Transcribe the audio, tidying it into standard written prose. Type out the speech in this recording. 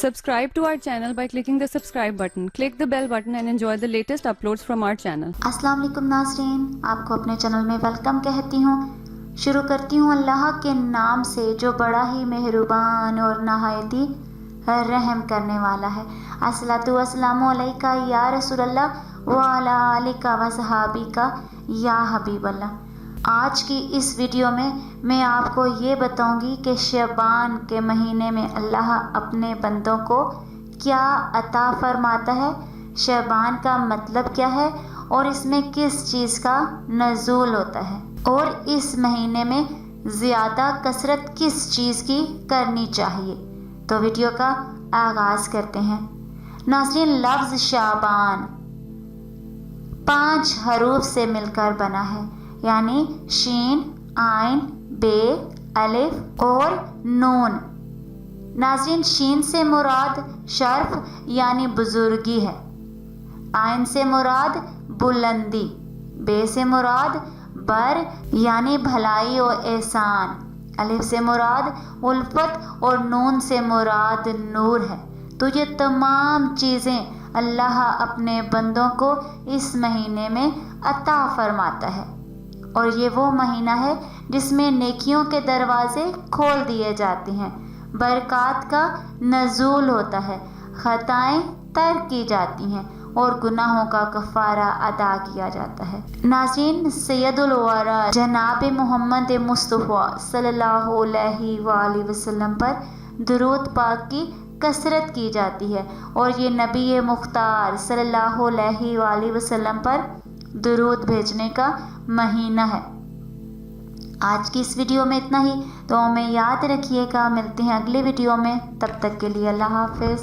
Subscribe to our channel by clicking the subscribe button. Click the bell button and enjoy the latest uploads from our channel. अस्सलाम वालेकुम नाज़रीन, आपको अपने channel में welcome कहती हूँ। शुरू करती हूँ अल्लाह के नाम से जो बड़ा ही मेहरबान और नहायती रहम करने वाला है। अस्सलातु वस्सलामु अलैका या रसूलल्लाह व अला आलिका व सहाबिका या हबीबल्लाह। आज की इस वीडियो में मैं आपको ये बताऊंगी कि शअबान के महीने में अल्लाह अपने बंदों को क्या अता फरमाता है, शअबान का मतलब क्या है और इसमें किस चीज़ का नज़ूल होता है और इस महीने में ज़्यादा कसरत किस चीज़ की करनी चाहिए। तो वीडियो का आगाज़ करते हैं। नाज़रीन, लफ्ज़ शअबान 5 हरूफ से मिलकर बना है, यानी शीन, आइन, बे, अलिफ और नून। नाज़रीन, शीन से मुराद शर्फ यानी बुजुर्गी है, आइन से मुराद बुलंदी, बे से मुराद बर यानी भलाई और एहसान, अलिफ से मुराद उल्फत और नून से मुराद नूर है। तो ये तमाम चीज़ें अल्लाह अपने बंदों को इस महीने में अता फरमाता है और ये वो महीना है जिसमें नेकियों के दरवाज़े खोल दिए जाते हैं, बरक़ात का नज़ूल होता है, ख़ताएँ तर्क की जाती हैं और गुनाहों का कफ़ारा अदा किया जाता है। नाज़रीन, सैयदुल वरा जनाब मोहम्मद मुस्तफ़ा सल्लल्लाहु अलैहि वसल्लम पर दुरूद पाक की कसरत की जाती है और ये नबी मुख्तार सल्लल्लाहु अलैहि वसल्लम पर दुरूद भेजने का महीना है। आज की इस वीडियो में इतना ही, तो हमें याद रखिएगा। मिलते हैं अगले वीडियो में, तब तक के लिए अल्लाह हाफ़िज़।